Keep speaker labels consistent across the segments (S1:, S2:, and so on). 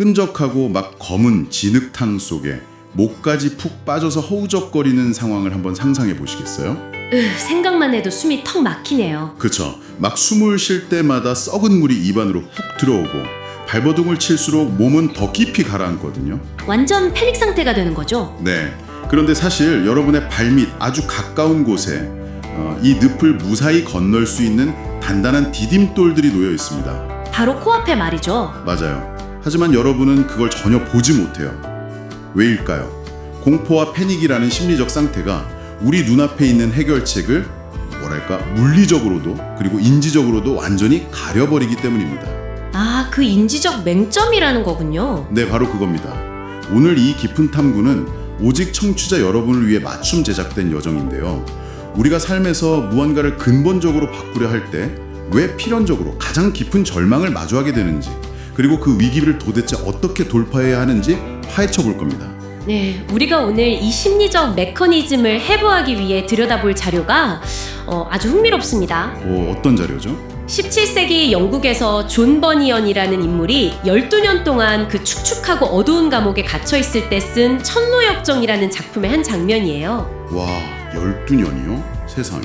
S1: 끈적하고 막 검은 진흙탕 속에 목까지 푹 빠져서 허우적거리는 상황을 한번 상상해 보시겠어요?
S2: 생각만 해도 숨이 턱 막히네요.
S1: 그쵸. 막 숨을 쉴 때마다 썩은 물이 입안으로 훅 들어오고 발버둥을 칠수록 몸은 더 깊이 가라앉거든요.
S2: 완전 패닉 상태가 되는 거죠?
S1: 네. 그런데 사실 여러분의 발밑 아주 가까운 곳에 이 늪을 무사히 건널 수 있는 단단한 디딤돌들이 놓여 있습니다.
S2: 바로 코앞에 말이죠.
S1: 맞아요. 하지만 여러분은 그걸 전혀 보지 못해요. 왜일까요? 공포와 패닉이라는 심리적 상태가 우리 눈앞에 있는 해결책을 물리적으로도 그리고 인지적으로도 완전히 가려버리기 때문입니다.
S2: 그 인지적 맹점이라는 거군요.
S1: 네, 바로 그겁니다. 오늘 이 깊은 탐구는 오직 청취자 여러분을 위해 맞춤 제작된 여정인데요. 우리가 삶에서 무언가를 근본적으로 바꾸려 할 때 왜 필연적으로 가장 깊은 절망을 마주하게 되는지, 그리고 그 위기를 도대체 어떻게 돌파해야 하는지 파헤쳐 볼 겁니다.
S2: 네, 우리가 오늘 이 심리적 메커니즘을 해부하기 위해 들여다볼 자료가 아주 흥미롭습니다.
S1: 어떤 자료죠?
S2: 17세기 영국에서 존 버니언이라는 인물이 12년 동안 그 축축하고 어두운 감옥에 갇혀있을 때 쓴 천로역정이라는 작품의 한 장면이에요.
S1: 와, 12년이요? 세상에.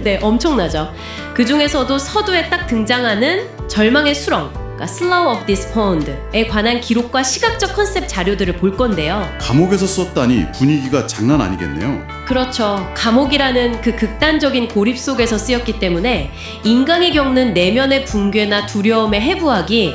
S2: 네, 엄청나죠. 그 중에서도 서두에 딱 등장하는 절망의 수렁, Slough of Despond에 관한 기록과 시각적 컨셉 자료들을 볼 건데요.
S1: 감옥에서 썼다니 분위기가 장난 아니겠네요.
S2: 그렇죠. 감옥이라는 그 극단적인 고립 속에서 쓰였기 때문에 인간이 겪는 내면의 붕괴나 두려움의 해부학이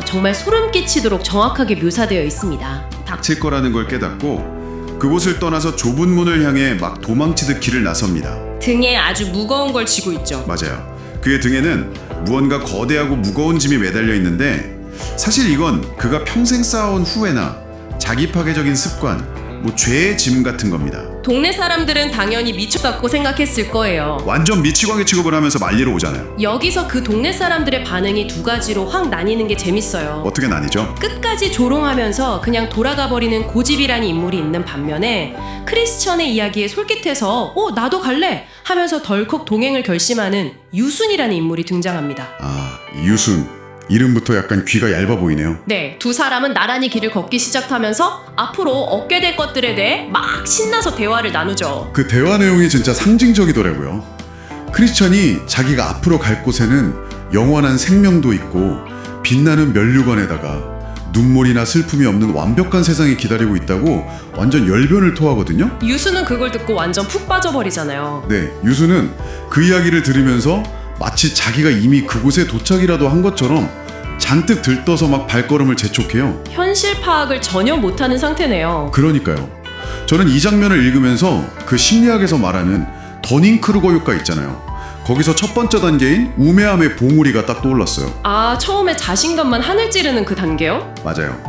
S2: 정말 소름 끼치도록 정확하게 묘사되어 있습니다.
S3: 닥칠 거라는 걸 깨닫고 그곳을 떠나서 좁은 문을 향해 막 도망치듯 길을 나섭니다.
S2: 등에 아주 무거운 걸 쥐고 있죠.
S3: 맞아요. 그의 등에는 무언가 거대하고 무거운 짐이 매달려 있는데 사실 이건 그가 평생 쌓아온 후회나 자기 파괴적인 습관, 죄의 짐 같은 겁니다.
S2: 동네 사람들은 당연히 미쳤다고 생각했을 거예요.
S3: 완전 미치광이 취급을 하면서 말리러 오잖아요.
S2: 여기서 그 동네 사람들의 반응이 두 가지로 확 나뉘는 게 재밌어요.
S3: 어떻게 나뉘죠?
S2: 끝까지 조롱하면서 그냥 돌아가버리는 고집이라는 인물이 있는 반면에 크리스천의 이야기에 솔깃해서 나도 갈래! 하면서 덜컥 동행을 결심하는 유순이라는 인물이 등장합니다.
S1: 유순. 이름부터 약간 귀가 얇아 보이네요.
S2: 네, 두 사람은 나란히 길을 걷기 시작하면서 앞으로 얻게 될 것들에 대해 막 신나서 대화를 나누죠.
S1: 그 대화 내용이 진짜 상징적이더라고요. 크리스천이 자기가 앞으로 갈 곳에는 영원한 생명도 있고 빛나는 면류관에다가 눈물이나 슬픔이 없는 완벽한 세상이 기다리고 있다고 완전 열변을 토하거든요.
S2: 유수는 그걸 듣고 완전 푹 빠져버리잖아요.
S1: 네, 유수는 그 이야기를 들으면서 마치 자기가 이미 그곳에 도착이라도 한 것처럼 잔뜩 들떠서 막 발걸음을 재촉해요.
S2: 현실 파악을 전혀 못하는 상태네요.
S1: 그러니까요. 저는 이 장면을 읽으면서 그 심리학에서 말하는 더닝크루거 효과 있잖아요. 거기서 첫 번째 단계인 우매함의 봉우리가 딱 떠올랐어요.
S2: 처음에 자신감만 하늘 찌르는 그 단계요?
S1: 맞아요.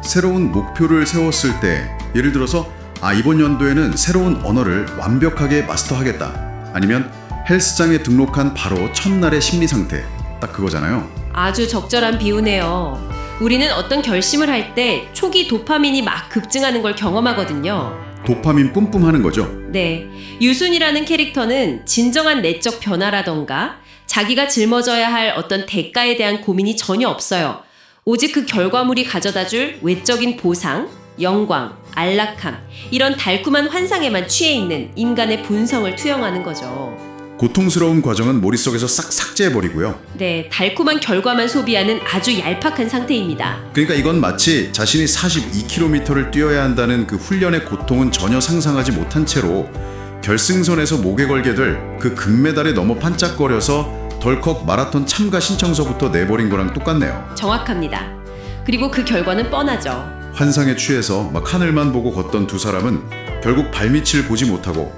S1: 새로운 목표를 세웠을 때, 예를 들어서 이번 연도에는 새로운 언어를 완벽하게 마스터하겠다, 아니면 헬스장에 등록한 바로 첫날의 심리 상태, 딱 그거잖아요.
S2: 아주 적절한 비유네요. 우리는 어떤 결심을 할 때 초기 도파민이 막 급증하는 걸 경험하거든요.
S1: 도파민 뿜뿜 하는 거죠.
S2: 네, 유순이라는 캐릭터는 진정한 내적 변화라던가 자기가 짊어져야 할 어떤 대가에 대한 고민이 전혀 없어요. 오직 그 결과물이 가져다줄 외적인 보상, 영광, 안락함, 이런 달콤한 환상에만 취해 있는 인간의 본성을 투영하는 거죠.
S1: 고통스러운 과정은 머릿속에서 싹 삭제해버리고요.
S2: 네, 달콤한 결과만 소비하는 아주 얄팍한 상태입니다.
S1: 그러니까 이건 마치 자신이 42km를 뛰어야 한다는 그 훈련의 고통은 전혀 상상하지 못한 채로 결승선에서 목에 걸게 될 그 금메달에 너무 반짝거려서 덜컥 마라톤 참가 신청서부터 내버린 거랑 똑같네요.
S2: 정확합니다. 그리고 그 결과는 뻔하죠.
S1: 환상에 취해서 막 하늘만 보고 걷던 두 사람은 결국 발밑을 보지 못하고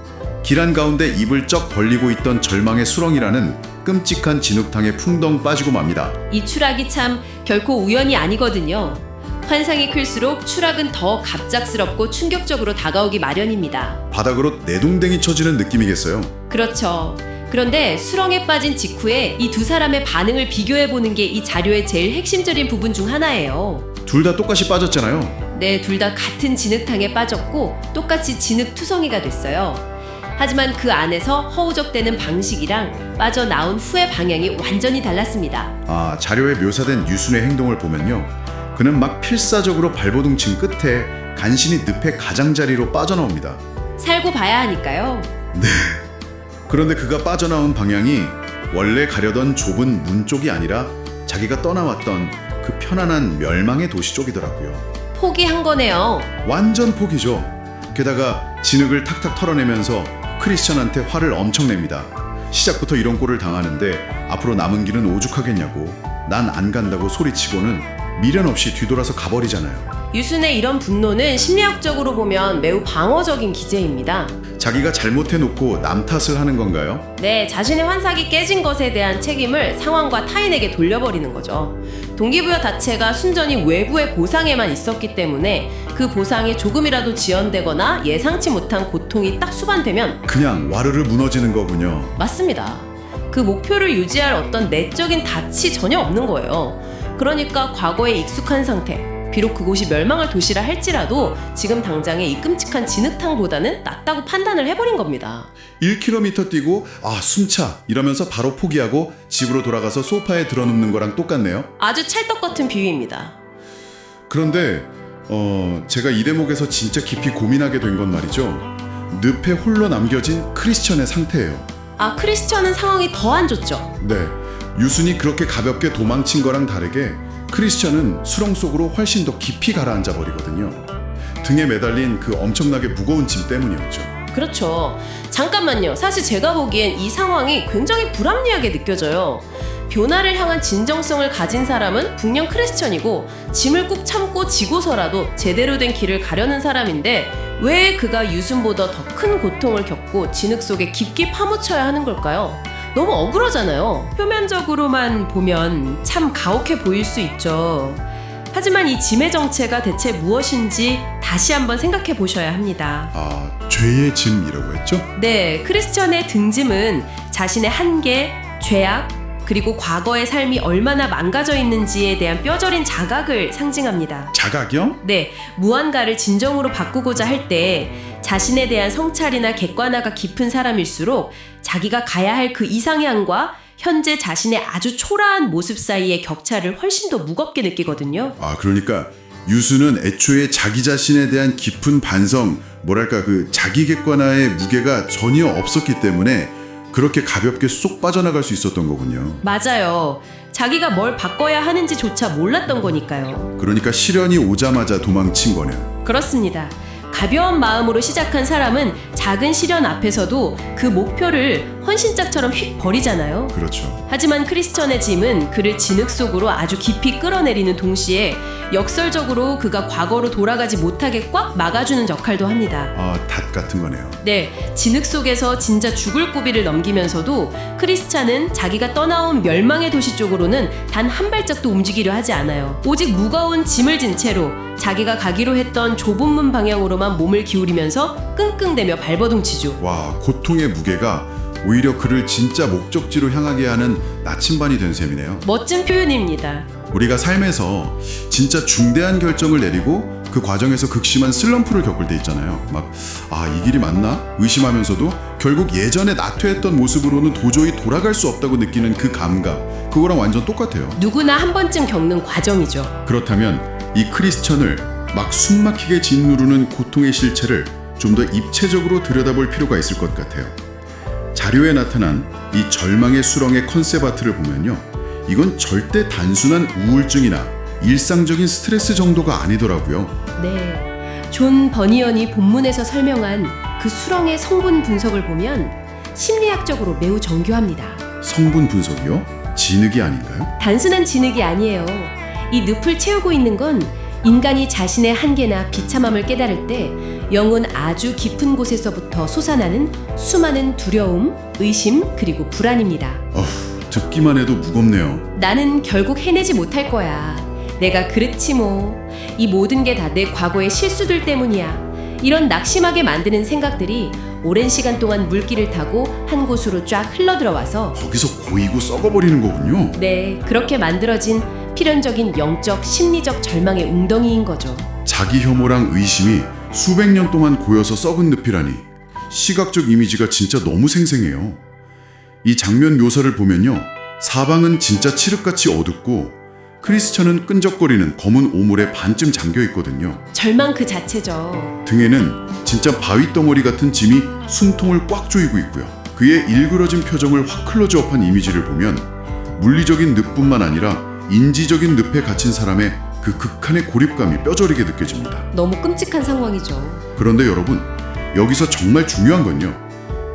S1: 길 한가운데 입을 쩍 벌리고 있던 절망의 수렁이라는 끔찍한 진흙탕에 풍덩 빠지고 맙니다.
S2: 이 추락이 참 결코 우연이 아니거든요. 환상이 클수록 추락은 더 갑작스럽고 충격적으로 다가오기 마련입니다.
S1: 바닥으로 내동댕이 쳐지는 느낌이겠어요.
S2: 그렇죠. 그런데 수렁에 빠진 직후에 이 두 사람의 반응을 비교해보는 게 이 자료의 제일 핵심적인 부분 중 하나예요.
S1: 둘 다 똑같이 빠졌잖아요.
S2: 네, 둘 다 같은 진흙탕에 빠졌고 똑같이 진흙투성이가 됐어요. 하지만 그 안에서 허우적대는 방식이랑 빠져나온 후의 방향이 완전히 달랐습니다.
S1: 자료에 묘사된 유순의 행동을 보면요, 그는 막 필사적으로 발버둥 친 끝에 간신히 늪의 가장자리로 빠져나옵니다.
S2: 살고 봐야 하니까요.
S1: 그런데 그가 빠져나온 방향이 원래 가려던 좁은 문 쪽이 아니라 자기가 떠나왔던 그 편안한 멸망의 도시 쪽이더라고요.
S2: 포기한 거네요.
S1: 완전 포기죠. 게다가 진흙을 탁탁 털어내면서 크리스천한테 화를 엄청 냅니다. 시작부터 이런 꼴을 당하는데 앞으로 남은 길은 오죽하겠냐고, 난 안 간다고 소리치고는 미련 없이 뒤돌아서 가버리잖아요.
S2: 유순의 이런 분노는 심리학적으로 보면 매우 방어적인 기제입니다.
S1: 자기가 잘못해놓고 남 탓을 하는 건가요?
S2: 네, 자신의 환상이 깨진 것에 대한 책임을 상황과 타인에게 돌려버리는 거죠. 동기부여 자체가 순전히 외부의 보상에만 있었기 때문에 그 보상이 조금이라도 지연되거나 예상치 못한 고통이 딱 수반되면
S1: 그냥 와르르 무너지는 거군요.
S2: 맞습니다. 그 목표를 유지할 어떤 내적인 닻이 전혀 없는 거예요. 그러니까 과거에 익숙한 상태, 비록 그곳이 멸망할 도시라 할지라도 지금 당장의 이 끔찍한 진흙탕보다는 낫다고 판단을 해버린 겁니다.
S1: 1km 뛰고 숨차 이러면서 바로 포기하고 집으로 돌아가서 소파에 드러눕는 거랑 똑같네요.
S2: 아주 찰떡 같은 비유입니다.
S1: 그런데 제가 이 대목에서 진짜 깊이 고민하게 된 건 말이죠. 늪에 홀로 남겨진 크리스천의 상태예요.
S2: 크리스천은 상황이 더 안 좋죠.
S1: 네, 유순이 그렇게 가볍게 도망친 거랑 다르게 크리스천은 수렁 속으로 훨씬 더 깊이 가라앉아 버리거든요. 등에 매달린 그 엄청나게 무거운 짐 때문이었죠.
S2: 그렇죠. 잠깐만요. 사실 제가 보기엔 이 상황이 굉장히 불합리하게 느껴져요. 변화를 향한 진정성을 가진 사람은 분명 크리스천이고 짐을 꾹 참고 지고서라도 제대로 된 길을 가려는 사람인데 왜 그가 유순보다 더 큰 고통을 겪고 진흙 속에 깊게 파묻혀야 하는 걸까요? 너무 억울하잖아요. 표면적으로만 보면 참 가혹해 보일 수 있죠. 하지만 이 짐의 정체가 대체 무엇인지 다시 한번 생각해 보셔야 합니다.
S1: 죄의 짐이라고 했죠?
S2: 네, 크리스천의 등짐은 자신의 한계, 죄악, 그리고 과거의 삶이 얼마나 망가져 있는지에 대한 뼈저린 자각을 상징합니다.
S1: 자각이요?
S2: 네, 무언가를 진정으로 바꾸고자 할 때 자신에 대한 성찰이나 객관화가 깊은 사람일수록 자기가 가야 할 그 이상향과 현재 자신의 아주 초라한 모습 사이의 격차를 훨씬 더 무겁게 느끼거든요.
S1: 그러니까 유수는 애초에 자기 자신에 대한 깊은 반성, 그 자기 객관화의 무게가 전혀 없었기 때문에 그렇게 가볍게 쏙 빠져나갈 수 있었던 거군요.
S2: 맞아요. 자기가 뭘 바꿔야 하는지조차 몰랐던 거니까요.
S1: 그러니까 시련이 오자마자 도망친 거네요.
S2: 그렇습니다. 가벼운 마음으로 시작한 사람은 작은 시련 앞에서도 그 목표를 헌신짝처럼 휙 버리잖아요.
S1: 그렇죠.
S2: 하지만 크리스천의 짐은 그를 진흙 속으로 아주 깊이 끌어내리는 동시에 역설적으로 그가 과거로 돌아가지 못하게 꽉 막아주는 역할도 합니다.
S1: 닷 같은 거네요.
S2: 네, 진흙 속에서 진짜 죽을 고비를 넘기면서도 크리스천은 자기가 떠나온 멸망의 도시 쪽으로는 단 한 발짝도 움직이려 하지 않아요. 오직 무거운 짐을 진 채로 자기가 가기로 했던 좁은 문 방향으로만 몸을 기울이면서 끙끙대며 발버둥치죠.
S1: 와, 고통의 무게가 오히려 그를 진짜 목적지로 향하게 하는 나침반이 된 셈이네요.
S2: 멋진 표현입니다.
S1: 우리가 삶에서 진짜 중대한 결정을 내리고 그 과정에서 극심한 슬럼프를 겪을 때 있잖아요. 이 길이 맞나? 의심하면서도 결국 예전에 나태했던 모습으로는 도저히 돌아갈 수 없다고 느끼는 그 감각, 그거랑 완전 똑같아요.
S2: 누구나 한 번쯤 겪는 과정이죠.
S1: 그렇다면 이 크리스천을 막 숨막히게 짓누르는 고통의 실체를 좀 더 입체적으로 들여다볼 필요가 있을 것 같아요. 자료에 나타난 이 절망의 수렁의 컨셉 아트를 보면요, 이건 절대 단순한 우울증이나 일상적인 스트레스 정도가 아니더라고요.
S2: 네, 존 버니언이 본문에서 설명한 그 수렁의 성분 분석을 보면 심리학적으로 매우 정교합니다.
S1: 성분 분석이요? 진흙이 아닌가요?
S2: 단순한 진흙이 아니에요. 이 늪을 채우고 있는 건 인간이 자신의 한계나 비참함을 깨달을 때 영은 아주 깊은 곳에서부터 솟아나는 수많은 두려움, 의심, 그리고 불안입니다.
S1: 듣기만 해도 무겁네요.
S2: 나는 결국 해내지 못할 거야. 내가 그렇지 뭐. 이 모든 게 다 내 과거의 실수들 때문이야. 이런 낙심하게 만드는 생각들이 오랜 시간 동안 물길을 타고 한 곳으로 쫙 흘러들어와서
S1: 거기서 고이고 썩어버리는 거군요.
S2: 네, 그렇게 만들어진 필연적인 영적, 심리적 절망의 웅덩이인 거죠.
S1: 자기 혐오랑 의심이 수백 년 동안 고여서 썩은 늪이라니, 시각적 이미지가 진짜 너무 생생해요. 이 장면 묘사를 보면요, 사방은 진짜 칠흑같이 어둡고 크리스천은 끈적거리는 검은 오물에 반쯤 잠겨 있거든요.
S2: 절망 그 자체죠.
S1: 등에는 진짜 바위 덩어리 같은 짐이 숨통을 꽉 조이고 있고요. 그의 일그러진 표정을 확 클로즈업한 이미지를 보면 물리적인 늪뿐만 아니라 인지적인 늪에 갇힌 사람의 그 극한의 고립감이 뼈저리게 느껴집니다.
S2: 너무 끔찍한 상황이죠.
S1: 그런데 여러분, 여기서 정말 중요한 건요.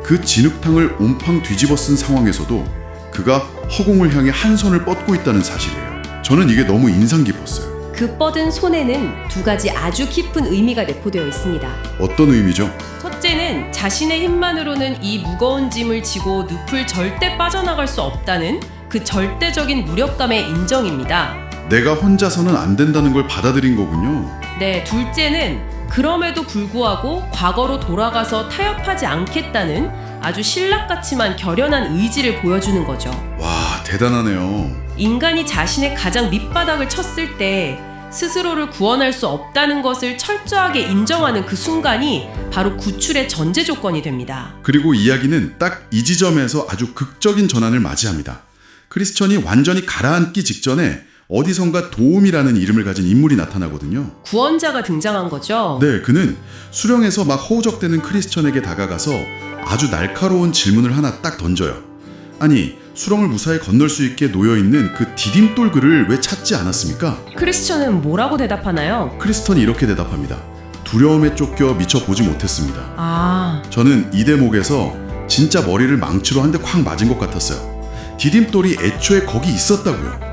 S1: 그 진흙탕을 온팡 뒤집어 쓴 상황에서도 그가 허공을 향해 한 손을 뻗고 있다는 사실이에요. 저는 이게 너무 인상 깊었어요.
S2: 그 뻗은 손에는 두 가지 아주 깊은 의미가 내포되어 있습니다.
S1: 어떤 의미죠?
S2: 첫째는 자신의 힘만으로는 이 무거운 짐을 지고 늪을 절대 빠져나갈 수 없다는 그 절대적인 무력감의 인정입니다.
S1: 내가 혼자서는 안 된다는 걸 받아들인 거군요.
S2: 네, 둘째는 그럼에도 불구하고 과거로 돌아가서 타협하지 않겠다는 아주 신락같지만 결연한 의지를 보여주는 거죠.
S1: 와, 대단하네요.
S2: 인간이 자신의 가장 밑바닥을 쳤을 때 스스로를 구원할 수 없다는 것을 철저하게 인정하는 그 순간이 바로 구출의 전제 조건이 됩니다.
S1: 그리고 이야기는 딱 이 지점에서 아주 극적인 전환을 맞이합니다. 크리스천이 완전히 가라앉기 직전에 어디선가 도움이라는 이름을 가진 인물이 나타나거든요.
S2: 구원자가 등장한 거죠.
S1: 네, 그는 수렁에서 막 허우적대는 크리스천에게 다가가서 아주 날카로운 질문을 하나 딱 던져요. 아니, 수렁을 무사히 건널 수 있게 놓여있는 그 디딤돌 글을 왜 찾지 않았습니까?
S2: 크리스천은 뭐라고 대답하나요?
S1: 크리스천이 이렇게 대답합니다. 두려움에 쫓겨 미처 보지 못했습니다. 저는 이 대목에서 진짜 머리를 망치로 한 대 콱 맞은 것 같았어요. 디딤돌이 애초에 거기 있었다고요.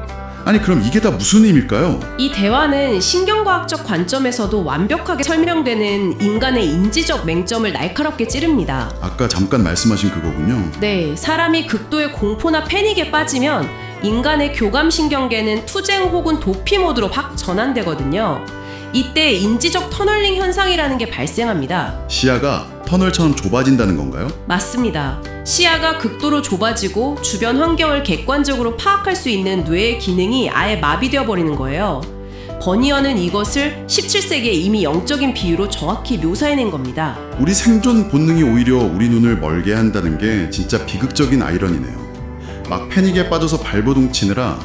S1: 아니, 그럼 이게 다 무슨 의미일까요?
S2: 이 대화는 신경과학적 관점에서도 완벽하게 설명되는 인간의 인지적 맹점을 날카롭게 찌릅니다.
S1: 아까 잠깐 말씀하신 그거군요.
S2: 네, 사람이 극도의 공포나 패닉에 빠지면 인간의 교감신경계는 투쟁 혹은 도피 모드로 확 전환되거든요. 이때 인지적 터널링 현상이라는 게 발생합니다.
S1: 시야가 터널처럼 좁아진다는 건가요?
S2: 맞습니다. 시야가 극도로 좁아지고 주변 환경을 객관적으로 파악할 수 있는 뇌의 기능이 아예 마비되어 버리는 거예요. 버니언은 이것을 17세기에 이미 영적인 비유로 정확히 묘사해낸 겁니다.
S1: 우리 생존 본능이 오히려 우리 눈을 멀게 한다는 게 진짜 비극적인 아이러니네요. 막 패닉에 빠져서 발버둥 치느라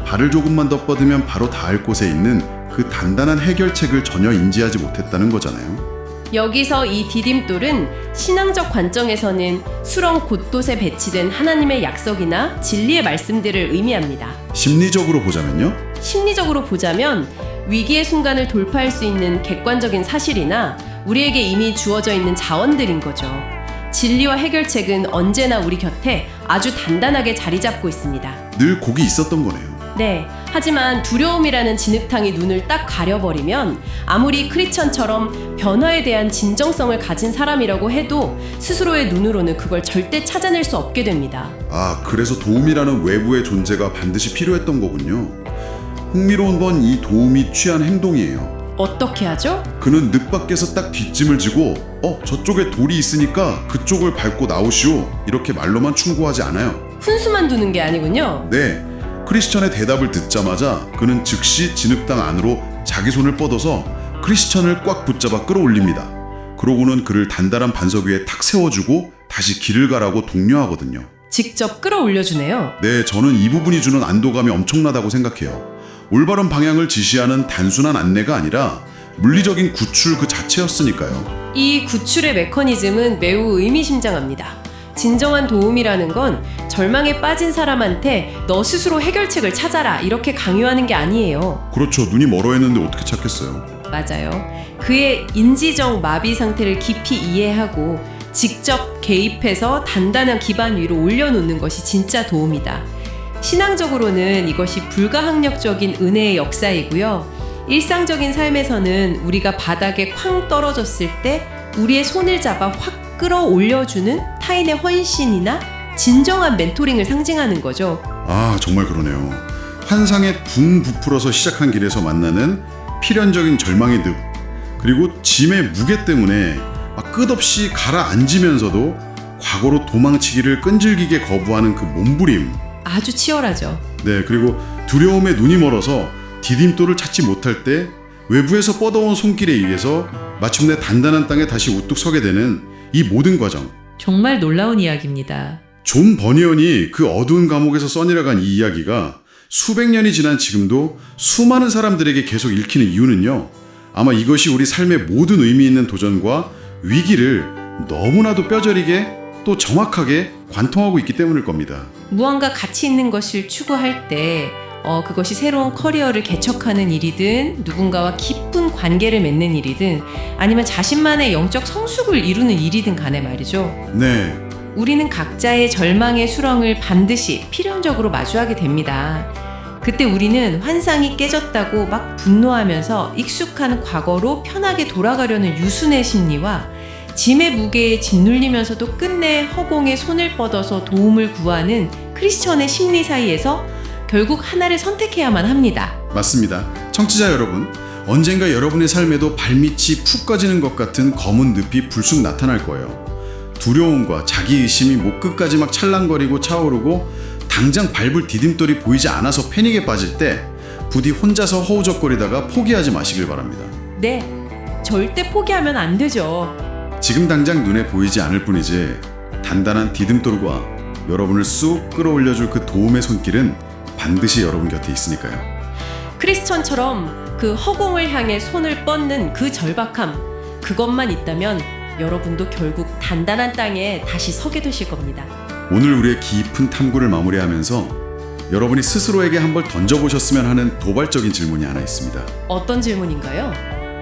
S1: 발을 조금만 더 뻗으면 바로 닿을 곳에 있는 그 단단한 해결책을 전혀 인지하지 못했다는 거잖아요.
S2: 여기서 이 디딤돌은 신앙적 관점에서는 수렁 곳곳에 배치된 하나님의 약속이나 진리의 말씀들을 의미합니다.
S1: 심리적으로 보자면요?
S2: 심리적으로 보자면 위기의 순간을 돌파할 수 있는 객관적인 사실이나 우리에게 이미 주어져 있는 자원들인 거죠. 진리와 해결책은 언제나 우리 곁에 아주 단단하게 자리 잡고 있습니다.
S1: 늘 거기 있었던 거네요.
S2: 네, 하지만 두려움이라는 진흙탕이 눈을 딱 가려버리면 아무리 크리스천처럼 변화에 대한 진정성을 가진 사람이라고 해도 스스로의 눈으로는 그걸 절대 찾아낼 수 없게 됩니다.
S1: 아, 그래서 도움이라는 외부의 존재가 반드시 필요했던 거군요. 흥미로운 건 이 도움이 취한 행동이에요.
S2: 어떻게 하죠?
S1: 그는 늪 밖에서 딱 뒷짐을 지고 저쪽에 돌이 있으니까 그쪽을 밟고 나오시오, 이렇게 말로만 충고하지 않아요.
S2: 훈수만 두는 게 아니군요.
S1: 네, 크리스천의 대답을 듣자마자 그는 즉시 진흙탕 안으로 자기 손을 뻗어서 크리스천을 꽉 붙잡아 끌어올립니다. 그러고는 그를 단단한 반석 위에 탁 세워주고 다시 길을 가라고 독려하거든요.
S2: 직접 끌어올려주네요.
S1: 네, 저는 이 부분이 주는 안도감이 엄청나다고 생각해요. 올바른 방향을 지시하는 단순한 안내가 아니라 물리적인 구출 그 자체였으니까요.
S2: 이 구출의 메커니즘은 매우 의미심장합니다. 진정한 도움이라는 건 절망에 빠진 사람한테 너 스스로 해결책을 찾아라 이렇게 강요하는 게 아니에요.
S1: 그렇죠. 눈이 멀어 했는데 어떻게 찾겠어요.
S2: 맞아요. 그의 인지적 마비 상태를 깊이 이해하고 직접 개입해서 단단한 기반 위로 올려놓는 것이 진짜 도움이다. 신앙적으로는 이것이 불가항력적인 은혜의 역사이고요. 일상적인 삶에서는 우리가 바닥에 쾅 떨어졌을 때 우리의 손을 잡아 확 끌어올려주는 타인의 헌신이나 진정한 멘토링을 상징하는 거죠.
S1: 아, 정말 그러네요. 환상에 붕 부풀어서 시작한 길에서 만나는 필연적인 절망의 늪, 그리고 짐의 무게 때문에 막 끝없이 가라앉으면서도 과거로 도망치기를 끈질기게 거부하는 그 몸부림,
S2: 아주 치열하죠.
S1: 네, 그리고 두려움에 눈이 멀어서 디딤돌을 찾지 못할 때 외부에서 뻗어온 손길에 의해서 마침내 단단한 땅에 다시 우뚝 서게 되는 이 모든 과정.
S4: 정말 놀라운 이야기입니다.
S1: 존 버니언이 그 어두운 감옥에서 써내려간 이 이야기가 수백 년이 지난 지금도 수많은 사람들에게 계속 읽히는 이유는요. 아마 이것이 우리 삶의 모든 의미 있는 도전과 위기를 너무나도 뼈저리게 또 정확하게 관통하고 있기 때문일 겁니다.
S2: 무언가 가치 있는 것을 추구할 때 그것이 새로운 커리어를 개척하는 일이든 누군가와 깊은 관계를 맺는 일이든 아니면 자신만의 영적 성숙을 이루는 일이든 간에 말이죠.
S1: 네.
S2: 우리는 각자의 절망의 수렁을 반드시 필연적으로 마주하게 됩니다. 그때 우리는 환상이 깨졌다고 막 분노하면서 익숙한 과거로 편하게 돌아가려는 유순의 심리와 짐의 무게에 짓눌리면서도 끝내 허공에 손을 뻗어서 도움을 구하는 크리스천의 심리 사이에서 결국 하나를 선택해야만 합니다.
S1: 맞습니다. 청취자 여러분, 언젠가 여러분의 삶에도 발밑이 푹 꺼지는 것 같은 검은 늪이 불쑥 나타날 거예요. 두려움과 자기의심이 목 끝까지 막 찰랑거리고 차오르고 당장 밟을 디딤돌이 보이지 않아서 패닉에 빠질 때 부디 혼자서 허우적거리다가 포기하지 마시길 바랍니다.
S2: 네, 절대 포기하면 안 되죠.
S1: 지금 당장 눈에 보이지 않을 뿐이지 단단한 디딤돌과 여러분을 쑥 끌어올려줄 그 도움의 손길은 반드시 여러분 곁에 있으니까요.
S2: 크리스천처럼 그 허공을 향해 손을 뻗는 그 절박함, 그것만 있다면 여러분도 결국 단단한 땅에 다시 서게 되실 겁니다.
S1: 오늘 우리의 깊은 탐구를 마무리하면서 여러분이 스스로에게 한번 던져보셨으면 하는 도발적인 질문이 하나 있습니다.
S2: 어떤 질문인가요?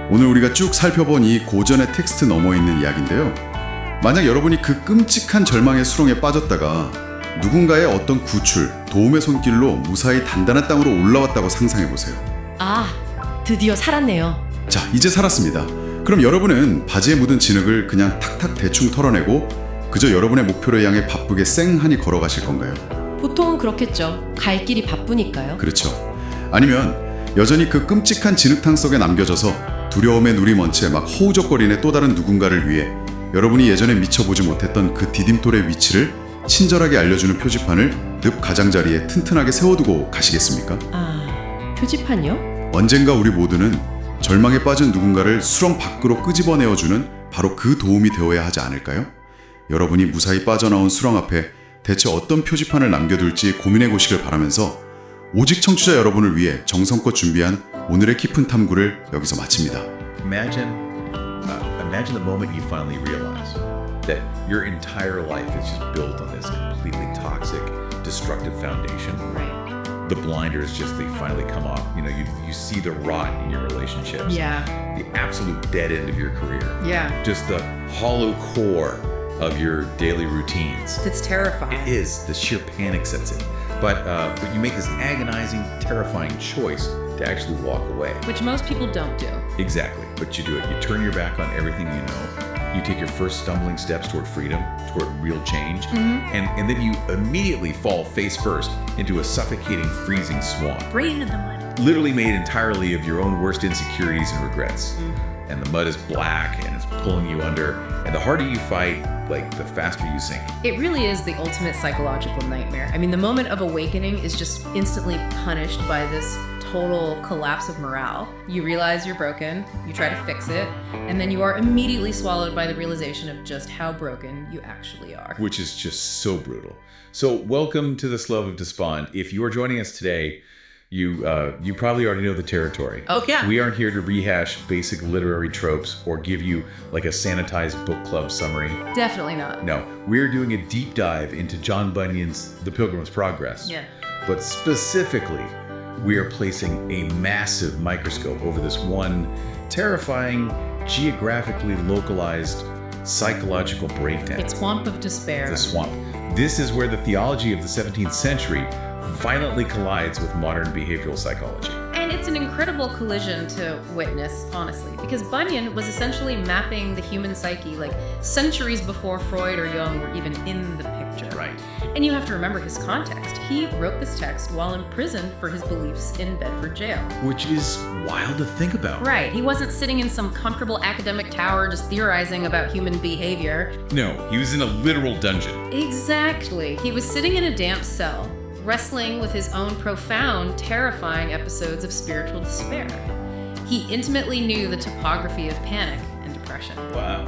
S1: 오늘 우리가 쭉 살펴본 이 고전의 텍스트 너머에 있는 이야기인데요. 만약 여러분이 그 끔찍한 절망의 수렁에 빠졌다가 누군가의 어떤 구출, 도움의 손길로 무사히 단단한 땅으로 올라왔다고 상상해보세요.
S2: 아, 드디어 살았네요.
S1: 자, 이제 살았습니다. 그럼 여러분은 바지에 묻은 진흙을 그냥 탁탁 대충 털어내고 그저 여러분의 목표를 향해 바쁘게 쌩하니 걸어가실 건가요?
S2: 보통은 그렇겠죠. 갈 길이 바쁘니까요.
S1: 그렇죠. 아니면 여전히 그 끔찍한 진흙탕 속에 남겨져서 두려움에 누리 먼 채 막 허우적거리는 또 다른 누군가를 위해 여러분이 예전에 미쳐보지 못했던 그 디딤돌의 위치를 친절하게 알려주는 표지판을 늪 가장자리에 튼튼하게 세워두고 가시겠습니까?
S2: 아, 표지판이요?
S1: 언젠가 우리 모두는 절망에 빠진 누군가를 수렁 밖으로 끄집어내어주는 바로 그 도움이 되어야 하지 않을까요? 여러분이 무사히 빠져나온 수렁 앞에 대체 어떤 표지판을 남겨둘지 고민해 보시길 바라면서 오직 청취자 여러분을 위해 정성껏 준비한 오늘의 깊은 탐구를 여기서 마칩니다.
S4: Imagine the moment you finally realize that your entire life is just built on this completely toxic, destructive foundation.
S2: Right.
S4: The blinders they finally come off. You know, you see the rot in your relationships.
S2: Yeah.
S4: The absolute dead end of your career.
S2: Yeah.
S4: Just the hollow core of your daily routines.
S2: It's terrifying.
S4: It is. The sheer panic sets in. But you make this agonizing, terrifying choice to actually walk away.
S2: Which most people don't do.
S4: Exactly. But you do it. You turn your back on everything you know. You take your first stumbling steps toward freedom, toward real change, and then you immediately fall face first into a suffocating, freezing swamp.
S2: Right into the mud.
S4: Literally made entirely of your own worst insecurities and regrets. And the mud is black and it's pulling you under. And the harder you fight, the faster you sink.
S5: It really is the ultimate psychological nightmare. I mean, the moment of awakening is just instantly punished by this total collapse of morale. You realize you're broken, you try to fix it, and then you are immediately swallowed by the realization of just how broken you actually are.
S4: Which is just so brutal. So welcome to the Slough of Despond. If you are joining us today, you probably already know the territory.
S5: Oh, yeah.
S4: We aren't here to rehash basic literary tropes or give you a sanitized book club summary.
S5: Definitely not.
S4: No, we're doing a deep dive into John Bunyan's The Pilgrim's Progress.
S5: Yeah.
S4: But specifically, we are placing a massive microscope over this one terrifying, geographically localized psychological breakdown.
S5: It's Swamp of Despair.
S4: The swamp. This is where the theology of the 17th century violently collides with modern behavioral psychology.
S5: And it's an incredible collision to witness, honestly, because Bunyan was essentially mapping the human psyche centuries before Freud or Jung were even in the picture.
S4: Right.
S5: And you have to remember his context. He wrote this text while in prison for his beliefs in Bedford jail.
S4: Which is wild to think about.
S5: Right. He wasn't sitting in some comfortable academic tower just theorizing about human behavior.
S4: No, he was in a literal dungeon.
S5: Exactly. He was sitting in a damp cell, wrestling with his own profound, terrifying episodes of spiritual despair. He intimately knew the topography of panic and depression.
S4: Wow.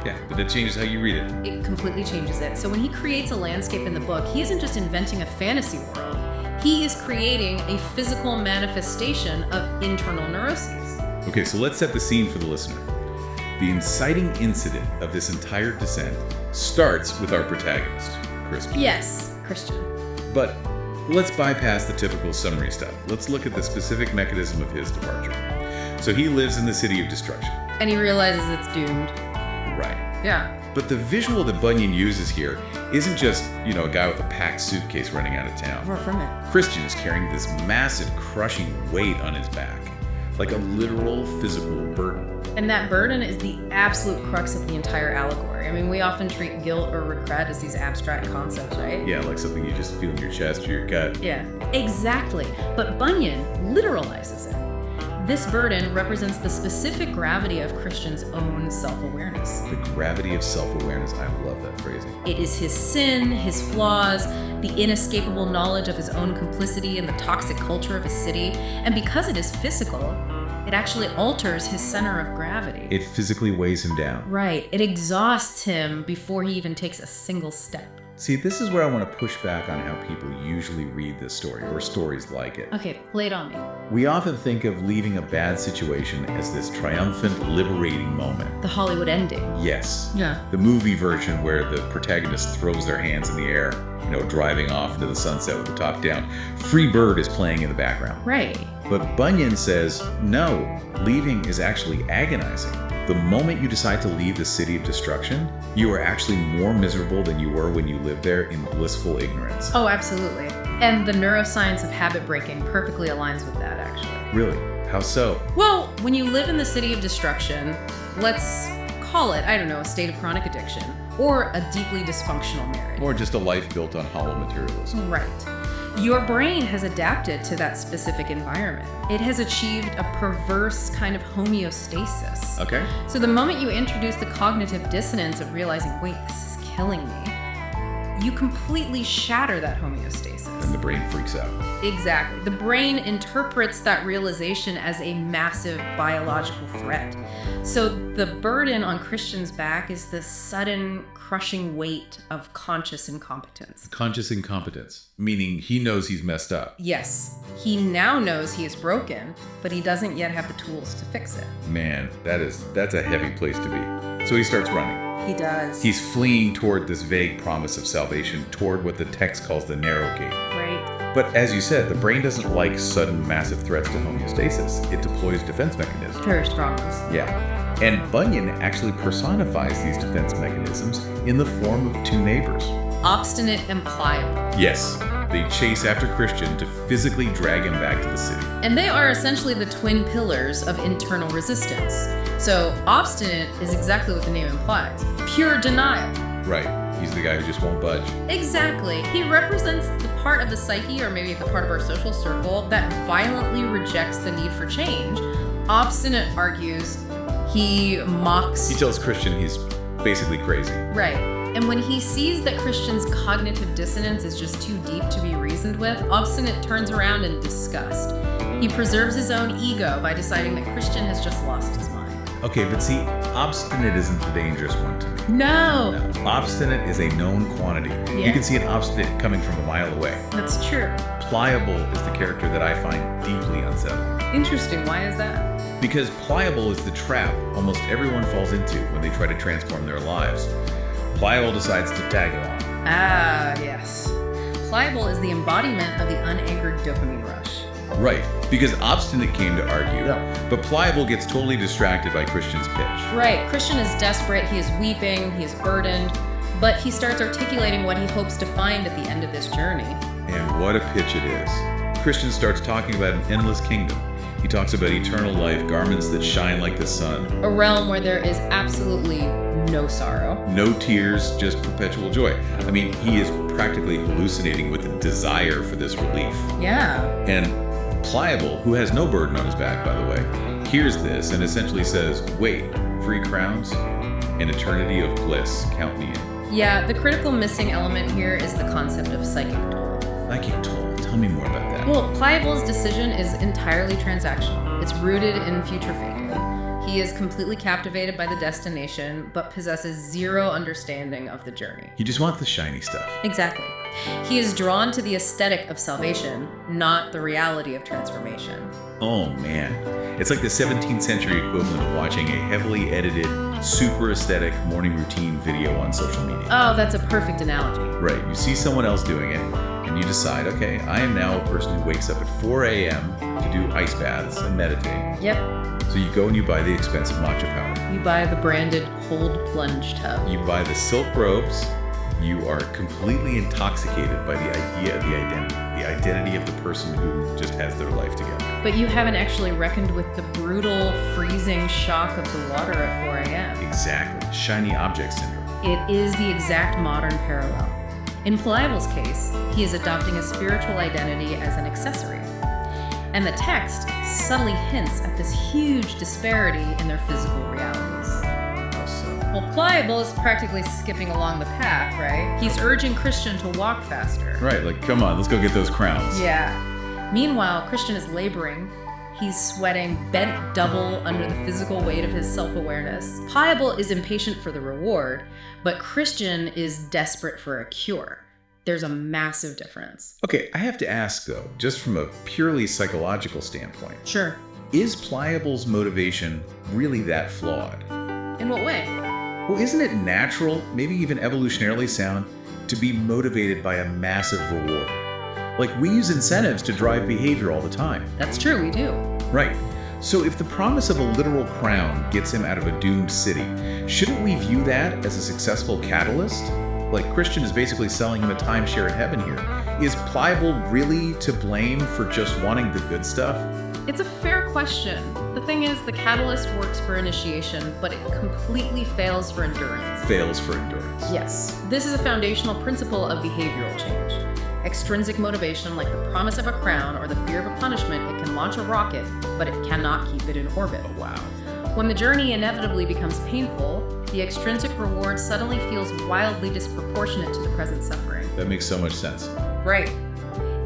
S4: Yeah, but that changes how you read it.
S5: It completely changes it. So when he creates a landscape in the book, he isn't just inventing a fantasy world. he is creating a physical manifestation of internal neuroses.
S4: Okay, so let's set the scene for the listener. The inciting incident of this entire descent starts with our protagonist, Christian.
S5: Yes, Christian.
S4: But let's bypass the typical summary stuff. Let's look at the specific mechanism of his departure. So he lives in the city of destruction.
S5: And he realizes it's doomed.
S4: Right.
S5: Yeah.
S4: But the visual that Bunyan uses here isn't just, a guy with a packed suitcase running out of town.
S5: Far from it.
S4: Christian is carrying this massive, crushing weight on his back, like a literal physical burden.
S5: And that burden is the absolute crux of the entire allegory. I mean, we often treat guilt or regret as these abstract concepts, right?
S4: Yeah, like something you just feel in your chest or your gut.
S5: Yeah, exactly. But Bunyan literalizes it. This burden represents the specific gravity of Christian's own self-awareness.
S4: The gravity of self-awareness. I love that phrasing.
S5: It is his sin, his flaws, the inescapable knowledge of his own complicity in the toxic culture of his city. And because it is physical, it actually alters his center of gravity.
S4: It physically weighs him down.
S5: Right. It exhausts him before he even takes a single step.
S4: See, this is where I want to push back on how people usually read this story, or stories like it.
S5: Okay, lay it on me.
S4: We often think of leaving a bad situation as this triumphant, liberating moment.
S5: The Hollywood ending.
S4: Yes.
S5: Yeah.
S4: The movie version where the protagonist throws their hands in the air, driving off into the sunset with the top down. Free Bird is playing in the background.
S5: Right.
S4: But Bunyan says, no, leaving is actually agonizing. The moment you decide to leave the city of destruction, you are actually more miserable than you were when you lived there in blissful ignorance.
S5: Oh, absolutely. And the neuroscience of habit breaking perfectly aligns with that, actually.
S4: Really? How so?
S5: Well, when you live in the city of destruction, let's call it, a state of chronic addiction, or a deeply dysfunctional marriage.
S4: Or just a life built on hollow materialism.
S5: Right. Your brain has adapted to that specific environment. It has achieved a perverse kind of homeostasis.
S4: Okay.
S5: So the moment you introduce the cognitive dissonance of realizing, wait, this is killing me, you completely shatter that homeostasis.
S4: And the brain freaks out.
S5: Exactly. The brain interprets that realization as a massive biological threat. So the burden on Christian's back is the sudden crushing weight of conscious incompetence.
S4: Conscious incompetence, meaning he knows he's messed up.
S5: Yes, he now knows he is broken, but he doesn't yet have the tools to fix it.
S4: Man, that's a heavy place to be. So he starts running.
S5: He does.
S4: He's fleeing toward this vague promise of salvation, toward what the text calls the narrow gate.
S5: Right.
S4: But as you said, the brain doesn't like sudden massive threats to homeostasis. It deploys defense mechanisms.
S5: Very strong ones.
S4: Yeah. And Bunyan actually personifies these defense mechanisms in the form of two neighbors.
S5: Obstinate and pliable.
S4: Yes, they chase after Christian to physically drag him back to the city.
S5: And they are essentially the twin pillars of internal resistance. So obstinate is exactly what the name implies. Pure denial.
S4: Right. He's the guy who just won't budge.
S5: Exactly. He represents the part of the psyche, or maybe the part of our social circle, that violently rejects the need for change. Obstinate argues, he mocks.
S4: He tells Christian he's basically crazy.
S5: Right. And when he sees that Christian's cognitive dissonance is just too deep to be reasoned with, Obstinate turns around in disgust. He preserves his own ego by deciding that Christian has just lost his mind.
S4: Okay, but see, obstinate isn't the dangerous one to me.
S5: No!
S4: No. Obstinate is a known quantity.
S5: Yeah.
S4: You can see an obstinate coming from a mile away.
S5: That's true.
S4: Pliable is the character that I find deeply unsettling.
S5: Interesting. Why is that?
S4: Because pliable is the trap almost everyone falls into when they try to transform their lives. Pliable decides to tag along.
S5: Ah, yes. Pliable is the embodiment of the unanchored dopamine rush.
S4: Right, because obstinate came to argue, but pliable gets totally distracted by Christian's pitch.
S5: Right. Christian is desperate. He is weeping. He is burdened. But he starts articulating what he hopes to find at the end of this journey.
S4: And what a pitch it is. Christian starts talking about an endless kingdom. He talks about eternal life, garments that shine like the sun.
S5: A realm where there is absolutely no sorrow.
S4: No tears, just perpetual joy. I mean, he is practically hallucinating with a desire for this relief.
S5: Yeah.
S4: And Pliable, who has no burden on his back, by the way, hears this and essentially says, wait, free crowns? An eternity of bliss, count me in.
S5: Yeah, the critical missing element here is the concept of psychic toll.
S4: Psychic toll, tell me more about that.
S5: Well, Pliable's decision is entirely transactional. It's rooted in future faking. He is completely captivated by the destination, but possesses zero understanding of the journey.
S4: You just want the shiny stuff.
S5: Exactly. He is drawn to the aesthetic of salvation, not the reality of transformation.
S4: Oh man. It's like the 17th century equivalent of watching a heavily edited, super aesthetic morning routine video on social media.
S5: Oh, that's a perfect analogy.
S4: Right, you see someone else doing it, and you decide, okay, I am now a person who wakes up at 4 a.m. to do ice baths and meditate.
S5: Yep.
S4: So you go and you buy the expensive matcha powder.
S5: You buy the branded cold plunge tub.
S4: You buy the silk robes. You are completely intoxicated by the idea of the identity of the person who just has their life together.
S5: But you haven't actually reckoned with the brutal, freezing shock of the water at 4 a.m.
S4: Exactly. Shiny object syndrome.
S5: It is the exact modern parallel. In Pliable's case, he is adopting a spiritual identity as an accessory. And the text subtly hints at this huge disparity in their physical realities.
S4: How so?
S5: Well, Pliable is practically skipping along the path, right? He's urging Christian to walk faster.
S4: Right, like, come on, let's go get those crowns.
S5: Yeah. Meanwhile, Christian is laboring. He's sweating, bent double under the physical weight of his self-awareness. Pliable is impatient for the reward, but Christian is desperate for a cure. There's a massive difference.
S4: Okay, I have to ask though, just from a purely psychological standpoint,
S5: Sure.
S4: is Pliable's motivation really that flawed?
S5: In what way?
S4: Well, isn't it natural, maybe even evolutionarily sound, to be motivated by a massive reward? Like, we use incentives to drive behavior all the time.
S5: That's true, we do.
S4: Right. So if the promise of a literal crown gets him out of a doomed city, shouldn't we view that as a successful catalyst? Like, Christian is basically selling him a timeshare in heaven here. Is Pliable really to blame for just wanting the good stuff?
S5: It's a fair question. The thing is, the catalyst works for initiation, but it completely fails for endurance.
S4: Fails for endurance.
S5: Yes. This is a foundational principle of behavioral change. Extrinsic motivation, like the promise of a crown or the fear of a punishment, it can launch a rocket, but it cannot keep it in orbit.
S4: Oh, wow.
S5: When the journey inevitably becomes painful, the extrinsic reward suddenly feels wildly disproportionate to the present suffering.
S4: That makes so much sense.
S5: Right.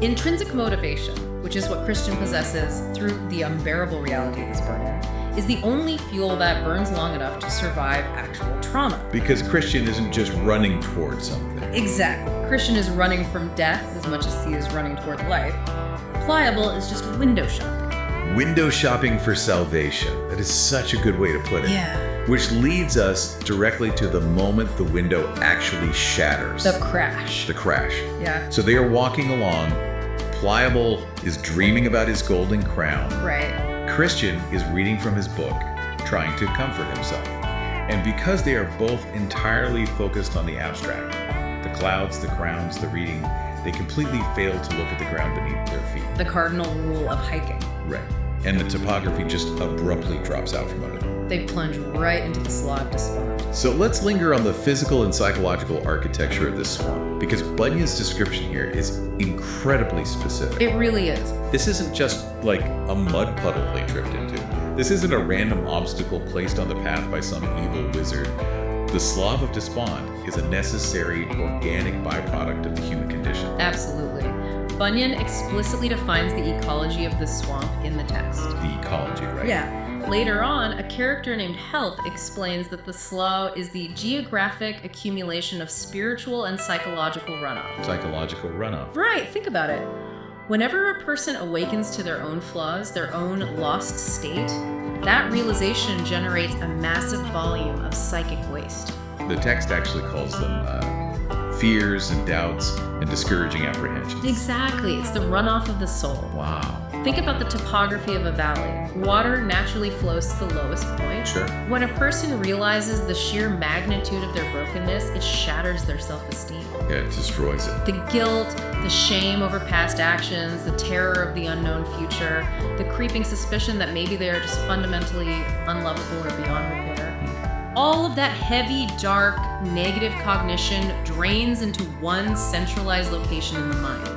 S5: Intrinsic motivation, which is what Christian possesses through the unbearable reality of his burden, is the only fuel that burns long enough to survive actual trauma.
S4: Because Christian isn't just running towards something.
S5: Exactly. Christian is running from death as much as he is running toward life. Pliable is just window shopping.
S4: Window shopping for salvation. That is such a good way to put it.
S5: Yeah.
S4: Which leads us directly to the moment the window actually shatters.
S5: The crash.
S4: The crash.
S5: Yeah.
S4: So they are walking along. Pliable is dreaming about his golden crown.
S5: Right.
S4: Christian is reading from his book, trying to comfort himself. And because they are both entirely focused on the abstract, the clouds, the crowns, the reading, they completely fail to look at the ground beneath their feet.
S5: The cardinal rule of hiking.
S4: Right. And the topography just abruptly drops out from under them.
S5: They plunge right into the Slough of Despond.
S4: So let's linger on the physical and psychological architecture of this swamp, because Bunyan's description here is incredibly specific.
S5: It really is.
S4: This isn't just like a mud puddle they tripped into. This isn't a random obstacle placed on the path by some evil wizard. The Slough of Despond is a necessary organic byproduct of the human condition.
S5: Absolutely. Bunyan explicitly defines the ecology of the swamp in the text.
S4: The ecology, right?
S5: Yeah. Later on, a character named Help explains that the slough is the geographic accumulation of spiritual and psychological runoff.
S4: Psychological runoff.
S5: Right, think about it. Whenever a person awakens to their own flaws, their own lost state, that realization generates a massive volume of psychic waste.
S4: The text actually calls them fears and doubts and discouraging apprehensions.
S5: Exactly, it's the runoff of the soul.
S4: Wow.
S5: Think about the topography of a valley. Water naturally flows to the lowest point.
S4: Sure.
S5: When a person realizes the sheer magnitude of their brokenness, it shatters their self-esteem.
S4: Yeah, it destroys it.
S5: The guilt, the shame over past actions, the terror of the unknown future, the creeping suspicion that maybe they are just fundamentally unlovable or beyond repair. All of that heavy, dark, negative cognition drains into one centralized location in the mind.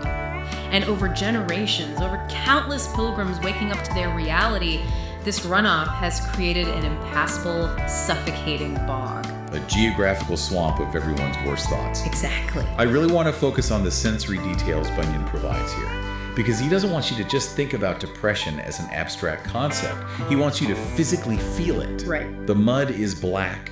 S5: And over generations, over countless pilgrims waking up to their reality, this runoff has created an impassable, suffocating bog.
S4: A geographical swamp of everyone's worst thoughts.
S5: Exactly.
S4: I really want to focus on the sensory details Bunyan provides here. Because he doesn't want you to just think about depression as an abstract concept. He wants you to physically feel it.
S5: Right.
S4: The mud is black.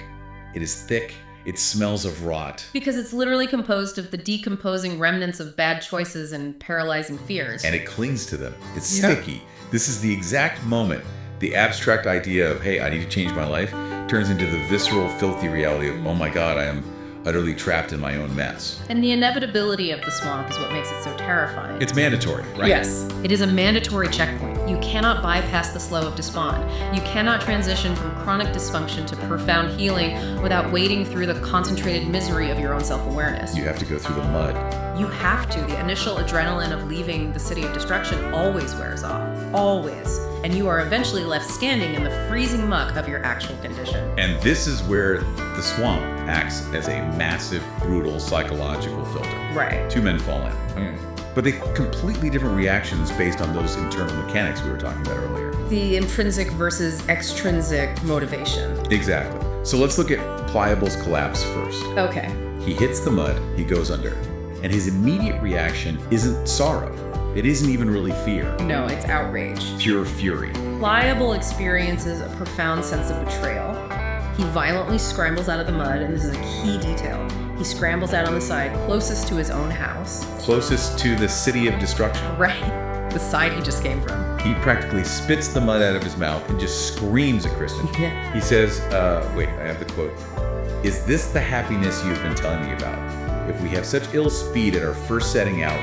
S4: It is thick. It smells of rot.
S5: Because it's literally composed of the decomposing remnants of bad choices and paralyzing fears.
S4: And it clings to them. It's sticky. This is the exact moment the abstract idea of, hey, I need to change my life, turns into the visceral, filthy reality of, oh my God, I am utterly trapped in my own mess.
S5: And the inevitability of the swamp is what makes it so terrifying.
S4: It's mandatory, right?
S5: Yes. It is a mandatory checkpoint. You cannot bypass the Slough of Despond. You cannot transition from chronic dysfunction to profound healing without wading through the concentrated misery of your own self-awareness.
S4: You have to go through the mud.
S5: You have to. The initial adrenaline of leaving the city of destruction always wears off. Always. And you are eventually left standing in the freezing muck of your actual condition.
S4: And this is where the swamp acts as a massive, brutal psychological filter.
S5: Right.
S4: Two men fall in. But they completely different reactions based on those internal mechanics we were talking about earlier.
S5: The intrinsic versus extrinsic motivation.
S4: Exactly. So let's look at Pliable's collapse first.
S5: Okay.
S4: He hits the mud, he goes under. And his immediate reaction isn't sorrow. It isn't even really fear.
S5: No, it's outrage.
S4: Pure fury.
S5: Pliable experiences a profound sense of betrayal. He violently scrambles out of the mud, and this is a key detail. He scrambles out on the side closest to his own house.
S4: Closest to the city of destruction.
S5: Right. The side he just came from.
S4: He practically spits the mud out of his mouth and just screams at Kristen.
S5: Yeah.
S4: He says, wait, I have the quote. Is this the happiness you've been telling me about? If we have such ill speed at our first setting out,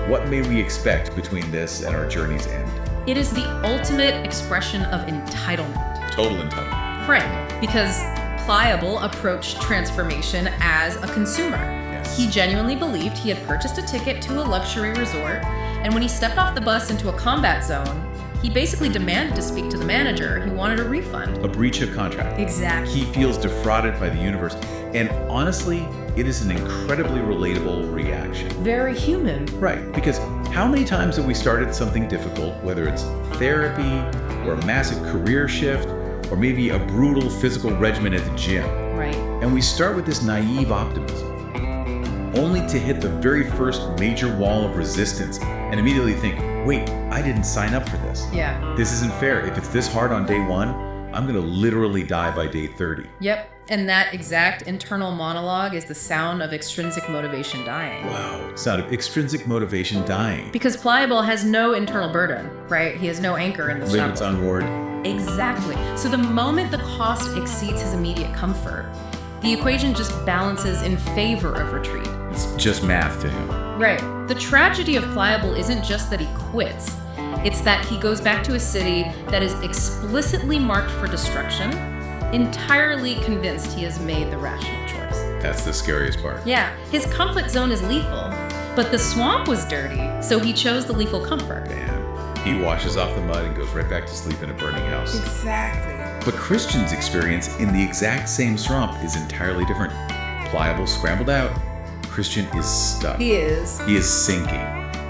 S4: what may we expect between this and our journey's end?
S5: It is the ultimate expression of entitlement.
S4: Total entitlement.
S5: Right. Because Pliable approached transformation as a consumer.
S4: Yes.
S5: He genuinely believed he had purchased a ticket to a luxury resort, and when he stepped off the bus into a combat zone, he basically demanded to speak to the manager. He wanted a refund.
S4: A breach of contract.
S5: Exactly.
S4: He feels defrauded by the universe. And honestly, it is an incredibly relatable reaction.
S5: Very human.
S4: Right, because how many times have we started something difficult, whether it's therapy or a massive career shift or maybe a brutal physical regimen at the gym?
S5: Right.
S4: And we start with this naive optimism, only to hit the very first major wall of resistance and immediately think, wait, I didn't sign up for this.
S5: Yeah.
S4: This isn't fair. If it's this hard on day 1, I'm gonna literally die by day 30.
S5: Yep. And that exact internal monologue is the sound of extrinsic motivation dying.
S4: Wow. Sound of extrinsic motivation dying.
S5: Because Pliable has no internal burden, right? He has no anchor in the
S4: Limits
S5: stumble.
S4: on ward.
S5: Exactly. So the moment the cost exceeds his immediate comfort, the equation just balances in favor of retreat.
S4: It's just math to him.
S5: Right. The tragedy of Pliable isn't just that he quits. It's that he goes back to a city that is explicitly marked for destruction, entirely convinced he has made the rational choice.
S4: That's the scariest part.
S5: Yeah, his comfort zone is lethal, but the swamp was dirty, so he chose the lethal comfort.
S4: Damn. He washes off the mud and goes right back to sleep in a burning house.
S5: Exactly.
S4: But Christian's experience in the exact same swamp is entirely different. Pliable scrambled out. Christian is stuck.
S5: He is.
S4: He is sinking.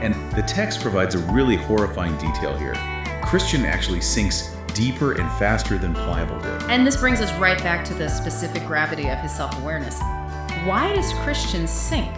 S4: And the text provides a really horrifying detail here. Christian actually sinks deeper and faster than Pliable did.
S5: And this brings us right back to the specific gravity of his self-awareness. Why does Christian sink?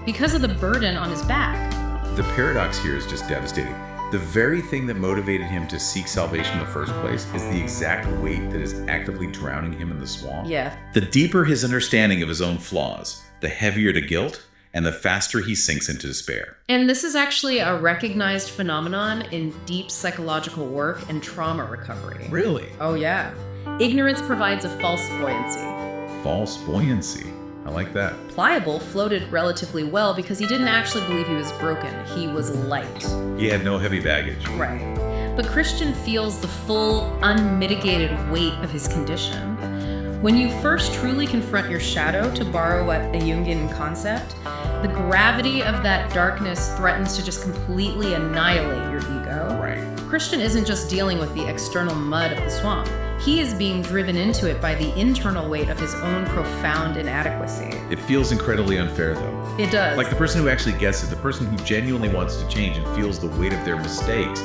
S5: Because of the burden on his back.
S4: The paradox here is just devastating. The very thing that motivated him to seek salvation in the first place is the exact weight that is actively drowning him in the swamp.
S5: Yeah.
S4: The deeper his understanding of his own flaws, the heavier the guilt, and the faster he sinks into despair.
S5: And this is actually a recognized phenomenon in deep psychological work and trauma recovery.
S4: Really?
S5: Oh yeah. Ignorance provides a false buoyancy.
S4: False buoyancy. I like that.
S5: Pliable floated relatively well because he didn't actually believe he was broken. He was light.
S4: He had no heavy baggage.
S5: Right. But Christian feels the full, unmitigated weight of his condition. When you first truly confront your shadow, to borrow a Jungian concept, the gravity of that darkness threatens to just completely annihilate your ego.
S4: Right.
S5: Christian isn't just dealing with the external mud of the swamp. He is being driven into it by the internal weight of his own profound inadequacy.
S4: It feels incredibly unfair, though.
S5: It does.
S4: Like the person who actually gets it, the person who genuinely wants to change and feels the weight of their mistakes,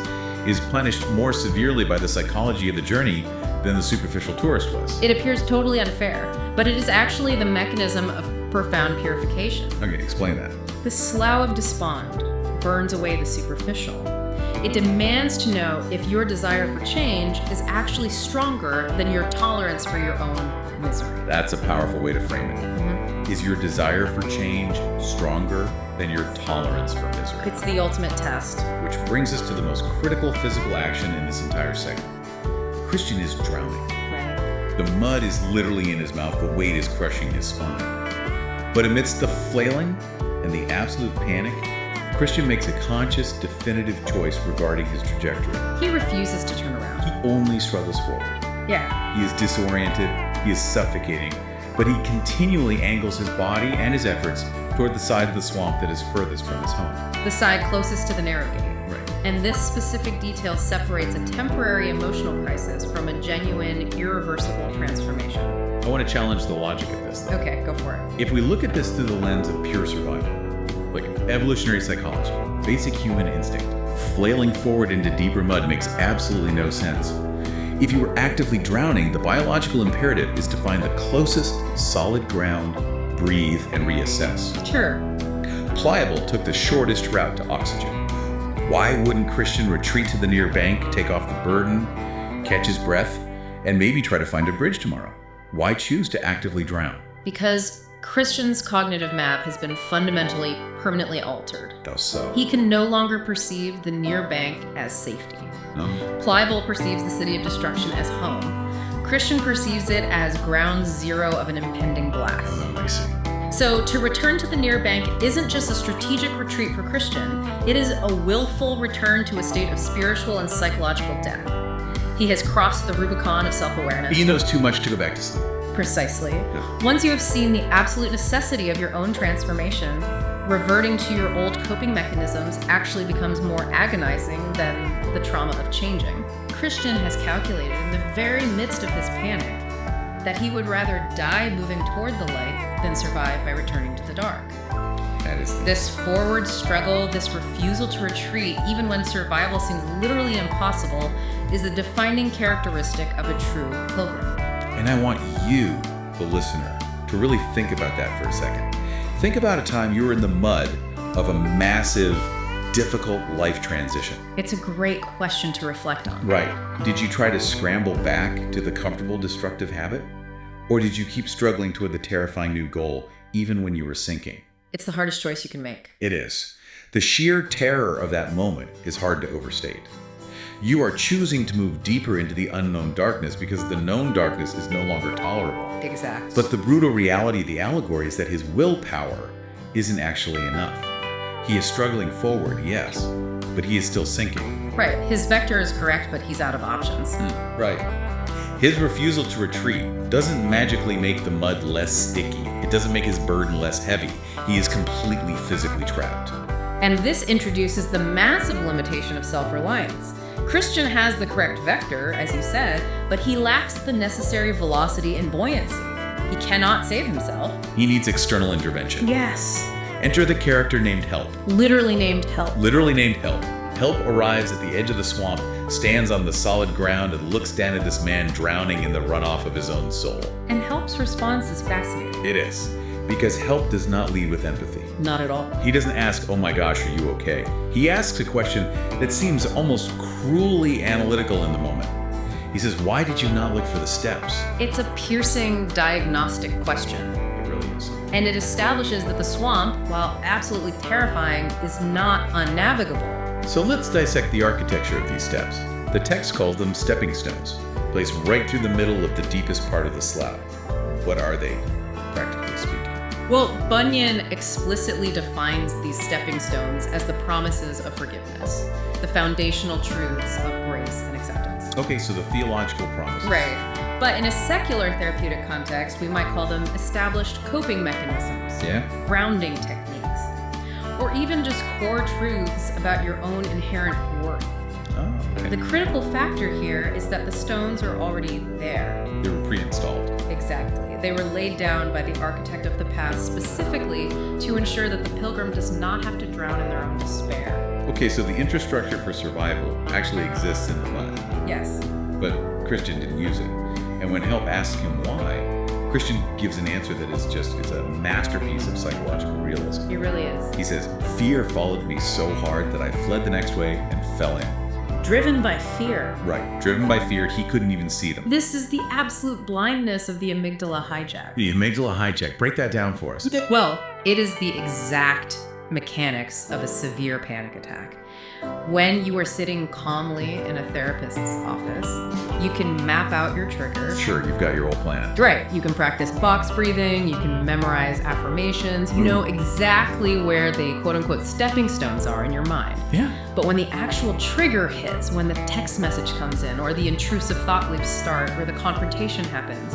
S4: is punished more severely by the psychology of the journey than the superficial tourist was.
S5: It appears totally unfair, but it is actually the mechanism of profound purification.
S4: Okay, explain that.
S5: The Slough of Despond, burns away the superficial. It demands to know if your desire for change is actually stronger than your tolerance for your own misery.
S4: That's a powerful way to frame it. Is your desire for change stronger than your tolerance for misery?
S5: It's the ultimate test.
S4: Which brings us to the most critical physical action in this entire segment. The Christian is drowning.
S5: Right.
S4: The mud is literally in his mouth, the weight is crushing his spine. But amidst the flailing and the absolute panic, Christian makes a conscious, definitive choice regarding his trajectory.
S5: He refuses to turn around.
S4: He only struggles forward.
S5: Yeah.
S4: He is disoriented, he is suffocating, but he continually angles his body and his efforts toward the side of the swamp that is furthest from his home.
S5: The side closest to the narrow gate.
S4: Right.
S5: And this specific detail separates a temporary emotional crisis from a genuine, irreversible transformation.
S4: I want to challenge the logic of this, though.
S5: Okay, go for it.
S4: If we look at this through the lens of pure survival, like evolutionary psychology, basic human instinct, flailing forward into deeper mud makes absolutely no sense. If you were actively drowning, the biological imperative is to find the closest solid ground, breathe, and reassess.
S5: Sure.
S4: Pliable took the shortest route to oxygen. Why wouldn't Christian retreat to the near bank, take off the burden, catch his breath, and maybe try to find a bridge tomorrow? Why choose to actively drown?
S5: Because Christian's cognitive map has been fundamentally, permanently altered.
S4: How so?
S5: He can no longer perceive the near bank as safety.
S4: No?
S5: Pliable perceives the city of destruction as home. Christian perceives it as ground zero of an impending blast.
S4: Oh, I see.
S5: So to return to the near bank isn't just a strategic retreat for Christian, it is a willful return to a state of spiritual and psychological death. He has crossed the Rubicon of self-awareness.
S4: He knows too much to go back to sleep.
S5: Precisely. Once you have seen the absolute necessity of your own transformation, reverting to your old coping mechanisms actually becomes more agonizing than the trauma of changing. Christian has calculated in the very midst of his panic that he would rather die moving toward the light than survive by returning to the dark.
S4: That is
S5: This forward struggle, this refusal to retreat, even when survival seems literally impossible, is the defining characteristic of a true pilgrim.
S4: And I want you, the listener, to really think about that for a second. Think about a time you were in the mud of a massive, difficult life transition.
S5: It's a great question to reflect on.
S4: Right. Did you try to scramble back to the comfortable destructive habit? Or did you keep struggling toward the terrifying new goal, even when you were sinking?
S5: It's the hardest choice you can make.
S4: It is. The sheer terror of that moment is hard to overstate. You are choosing to move deeper into the unknown darkness because the known darkness is no longer tolerable.
S5: Exactly.
S4: But the brutal reality of the allegory is that his willpower isn't actually enough. He is struggling forward, yes, but he is still sinking.
S5: Right. His vector is correct, but he's out of options.
S4: Right. His refusal to retreat doesn't magically make the mud less sticky. It doesn't make his burden less heavy. He is completely physically trapped.
S5: And this introduces the massive limitation of self-reliance. Christian has the correct vector, as you said, but he lacks the necessary velocity and buoyancy. He cannot save himself.
S4: He needs external intervention.
S5: Yes.
S4: Enter the character named Help.
S5: Literally named Help.
S4: Literally named Help. Help arrives at the edge of the swamp, stands on the solid ground, and looks down at this man drowning in the runoff of his own soul.
S5: And Help's response is fascinating.
S4: It is. Because Help does not lead with empathy.
S5: Not at all.
S4: He doesn't ask, oh my gosh, are you okay? He asks a question that seems almost cruelly analytical in the moment. He says, why did you not look for the steps?
S5: It's a piercing diagnostic question.
S4: It really is.
S5: And it establishes that the swamp, while absolutely terrifying, is not unnavigable.
S4: So let's dissect the architecture of these steps. The text calls them stepping stones, placed right through the middle of the deepest part of the slough. What are they, practically speaking?
S5: Well, Bunyan explicitly defines these stepping stones as the promises of forgiveness, the foundational truths of grace and acceptance.
S4: Okay, so the theological promises.
S5: Right. But in a secular therapeutic context, we might call them established coping mechanisms,
S4: Yeah?
S5: grounding techniques, or even just core truths about your own inherent worth.
S4: Oh, okay.
S5: The critical factor here is that the stones are already there.
S4: They were pre-installed.
S5: Exactly. They were laid down by the architect of the past specifically to ensure that the pilgrim does not have to drown in their own despair.
S4: Okay, so the infrastructure for survival actually exists in the mud,
S5: Yes.
S4: but Christian didn't use it. And when Help asks him why, Christian gives an answer that is just, it's a masterpiece of psychological realism.
S5: It really is.
S4: He says, fear followed me so hard that I fled the next way and fell in.
S5: Driven by fear.
S4: Right. Driven by fear, he couldn't even see them.
S5: This is the absolute blindness of the amygdala hijack.
S4: The amygdala hijack. Break that down for us.
S5: Well, it is the exact mechanics of a severe panic attack. When you are sitting calmly in a therapist's office, you can map out your triggers.
S4: Sure, you've got your whole plan.
S5: Right. You can practice box breathing, you can memorize affirmations, you know exactly where the quote-unquote stepping stones are in your mind.
S4: Yeah.
S5: But when the actual trigger hits, when the text message comes in, or the intrusive thought loops start, or the confrontation happens,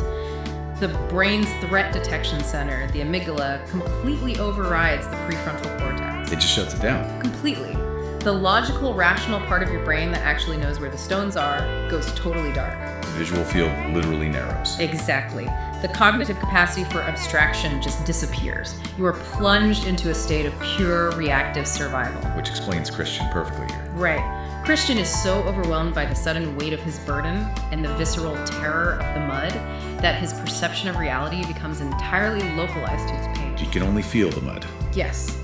S5: the brain's threat detection center, the amygdala, completely overrides the prefrontal cortex.
S4: It just shuts it down.
S5: Completely. The logical, rational part of your brain that actually knows where the stones are goes totally dark.
S4: The visual field literally narrows.
S5: Exactly. The cognitive capacity for abstraction just disappears. You are plunged into a state of pure reactive survival.
S4: Which explains Christian perfectly here.
S5: Right. Christian is so overwhelmed by the sudden weight of his burden and the visceral terror of the mud that his perception of reality becomes entirely localized to his pain.
S4: He can only feel the mud.
S5: Yes.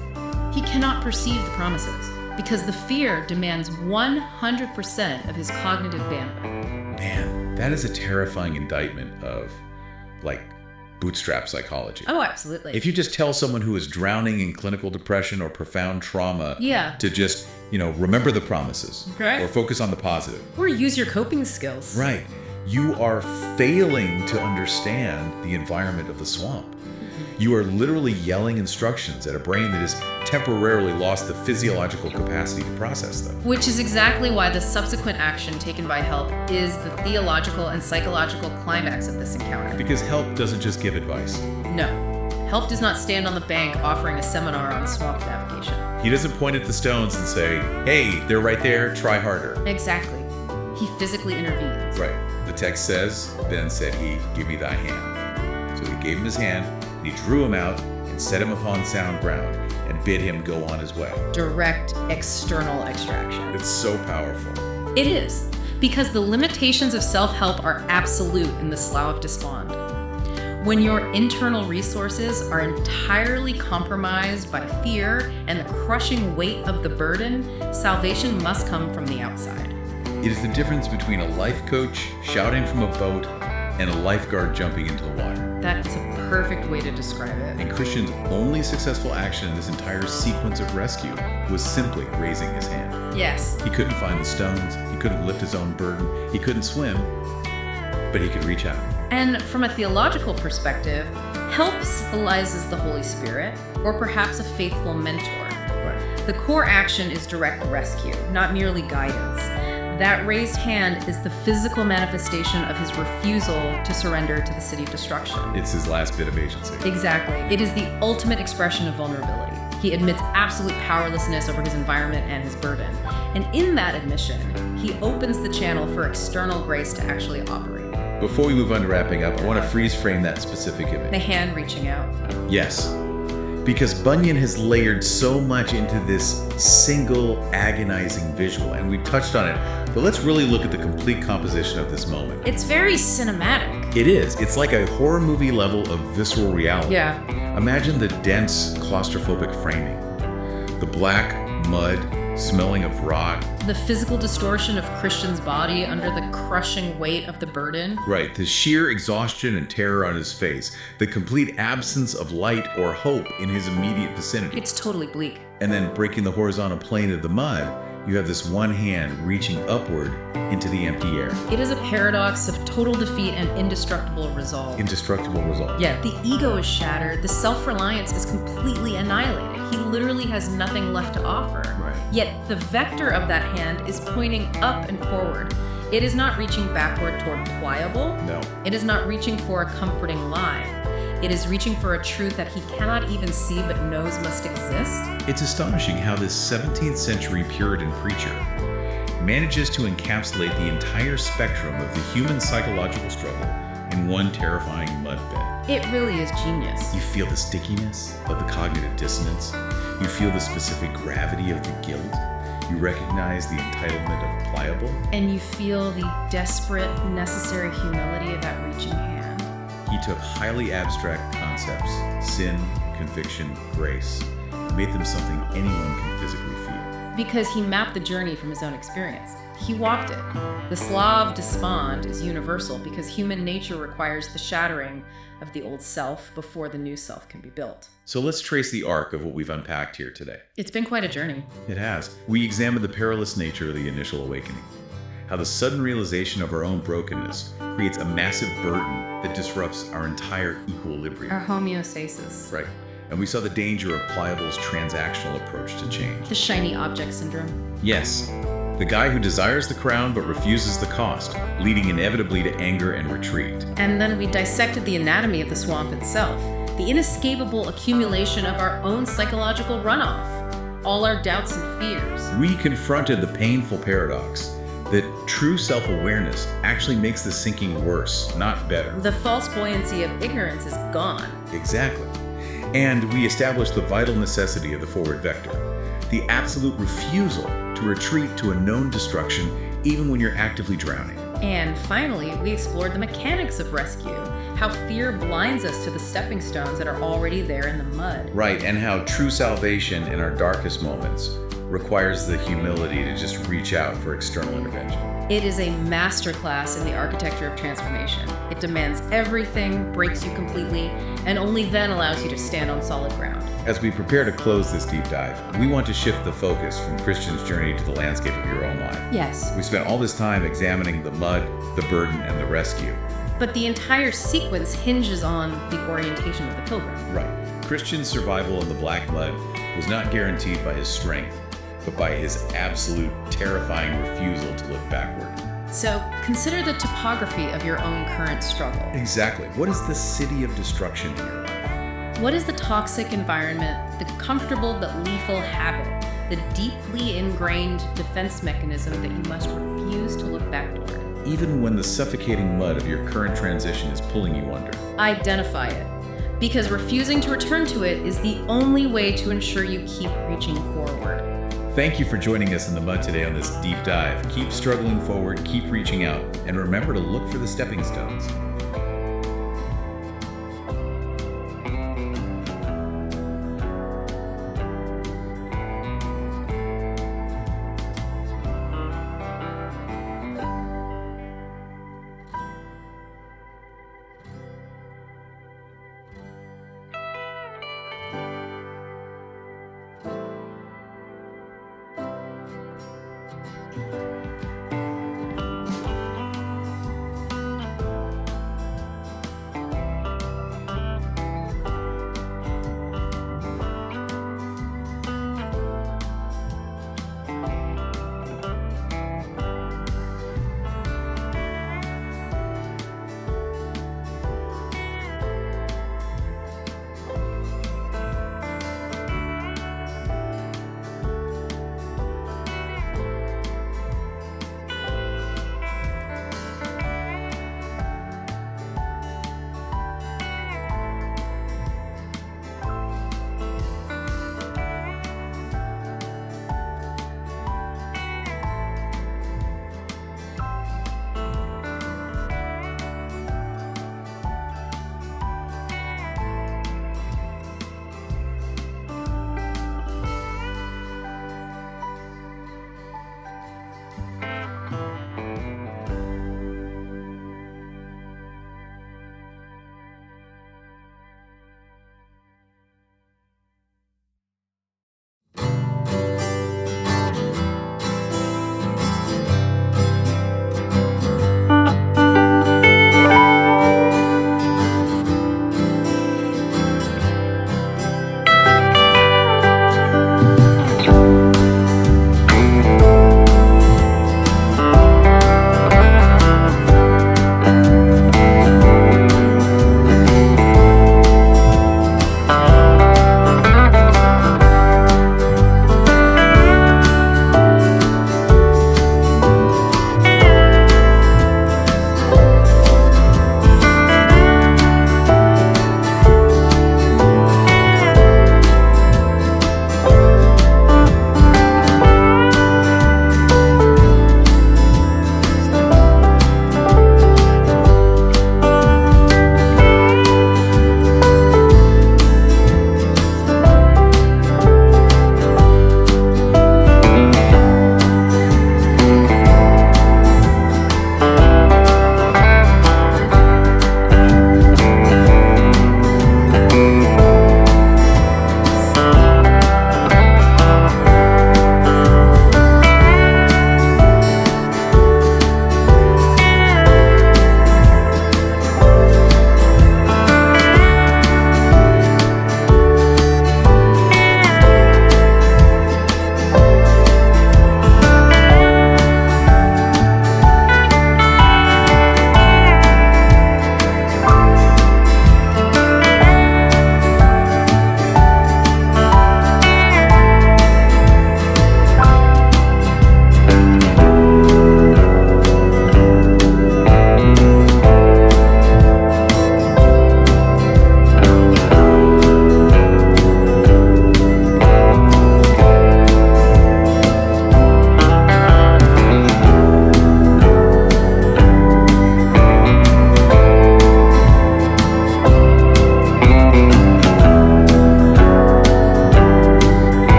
S5: He cannot perceive the promises because the fear demands 100% of his cognitive bandwidth.
S4: Man, that is a terrifying indictment of, like, bootstrap psychology.
S5: Oh, absolutely.
S4: If you just tell someone who is drowning in clinical depression or profound trauma to just, remember the promises or focus on the positive.
S5: Or use your coping skills.
S4: Right. You are failing to understand the environment of the swamp. You are literally yelling instructions at a brain that has temporarily lost the physiological capacity to process them.
S5: Which is exactly why the subsequent action taken by help is the theological and psychological climax of this encounter.
S4: Because help doesn't just give advice.
S5: No. Help does not stand on the bank offering a seminar on swamp navigation.
S4: He doesn't point at the stones and say, hey, they're right there, try harder.
S5: Exactly. He physically intervenes.
S4: Right. The text says, then said he, give me thy hand. So he gave him his hand, and he drew him out and set him upon sound ground and bid him go on his way.
S5: Direct external extraction.
S4: It's so powerful.
S5: It is, because the limitations of self-help are absolute in the Slough of Despond. When your internal resources are entirely compromised by fear and the crushing weight of the burden, salvation must come from the outside.
S4: It is the difference between a life coach shouting from a boat and a lifeguard jumping into the water.
S5: That is a perfect way to describe it.
S4: And Christian's only successful action in this entire sequence of rescue was simply raising his hand.
S5: Yes.
S4: He couldn't find the stones, he couldn't lift his own burden, he couldn't swim, but he could reach out.
S5: And from a theological perspective, help symbolizes the Holy Spirit, or perhaps a faithful mentor.
S4: Right.
S5: The core action is direct rescue, not merely guidance. That raised hand is the physical manifestation of his refusal to surrender to the city of destruction.
S4: It's his last bit of agency.
S5: Exactly. It is the ultimate expression of vulnerability. He admits absolute powerlessness over his environment and his burden. And in that admission, he opens the channel for external grace to actually operate.
S4: Before we move on to wrapping up, I want to freeze frame that specific image.
S5: The hand reaching out.
S4: Yes. Because Bunyan has layered so much into this single agonizing visual, and we've touched on it, but let's really look at the complete composition of this moment.
S5: It's very cinematic.
S4: It is. It's like a horror movie level of visceral reality.
S5: Yeah.
S4: Imagine the dense, claustrophobic framing. The black mud smelling of rot.
S5: The physical distortion of Christian's body under the crushing weight of the burden.
S4: Right, the sheer exhaustion and terror on his face. The complete absence of light or hope in his immediate vicinity.
S5: It's totally bleak.
S4: And then breaking the horizontal plane of the mud, you have this one hand reaching upward into the empty air.
S5: It is a paradox of total defeat and indestructible resolve.
S4: Indestructible result.
S5: Yeah, the ego is shattered, the self-reliance is completely annihilated. He literally has nothing left to offer.
S4: Right.
S5: Yet the vector of that hand is pointing up and forward. It is not reaching backward toward pliable.
S4: No.
S5: It is not reaching for a comforting lie. It is reaching for a truth that he cannot even see but knows must exist.
S4: It's astonishing how this 17th century Puritan preacher manages to encapsulate the entire spectrum of the human psychological struggle in one terrifying mud bed.
S5: It really is genius.
S4: You feel the stickiness of the cognitive dissonance. You feel the specific gravity of the guilt. You recognize the entitlement of pliable.
S5: And you feel the desperate, necessary humility of that reaching hand.
S4: He took highly abstract concepts, sin, conviction, grace, and made them something anyone can physically feel.
S5: Because he mapped the journey from his own experience. He walked it. The Slough of Despond is universal because human nature requires the shattering of the old self before the new self can be built.
S4: So let's trace the arc of what we've unpacked here today.
S5: It's been quite a journey.
S4: It has. We examined the perilous nature of the initial awakening, how the sudden realization of our own brokenness creates a massive burden that disrupts our entire equilibrium.
S5: Our homeostasis.
S4: Right. And we saw the danger of Pliable's transactional approach to change.
S5: The shiny object syndrome.
S4: Yes, the guy who desires the crown but refuses the cost, leading inevitably to anger and retreat.
S5: And then we dissected the anatomy of the swamp itself, the inescapable accumulation of our own psychological runoff, all our doubts and fears.
S4: We confronted the painful paradox that true self-awareness actually makes the sinking worse, not better.
S5: The false buoyancy of ignorance is gone.
S4: Exactly. And we established the vital necessity of the forward vector, the absolute refusal to retreat to a known destruction even when you're actively drowning.
S5: And finally, we explored the mechanics of rescue, how fear blinds us to the stepping stones that are already there in the mud.
S4: Right, and how true salvation in our darkest moments requires the humility to just reach out for external intervention.
S5: It is a masterclass in the architecture of transformation. It demands everything, breaks you completely, and only then allows you to stand on solid ground.
S4: As we prepare to close this deep dive, we want to shift the focus from Christian's journey to the landscape of your own life.
S5: Yes.
S4: We spent all this time examining the mud, the burden, and the rescue.
S5: But the entire sequence hinges on the orientation of the pilgrim.
S4: Right. Christian's survival in the black mud was not guaranteed by his strength, but by his absolute, terrifying refusal to look backward.
S5: So consider the topography of your own current struggle.
S4: Exactly. What is the city of destruction in your life?
S5: What is the toxic environment, the comfortable but lethal habit, the deeply ingrained defense mechanism that you must refuse to look back toward?
S4: Even when the suffocating mud of your current transition is pulling you under.
S5: Identify it, because refusing to return to it is the only way to ensure you keep reaching forward.
S4: Thank you for joining us in the mud today on this deep dive. Keep struggling forward, keep reaching out, and remember to look for the stepping stones.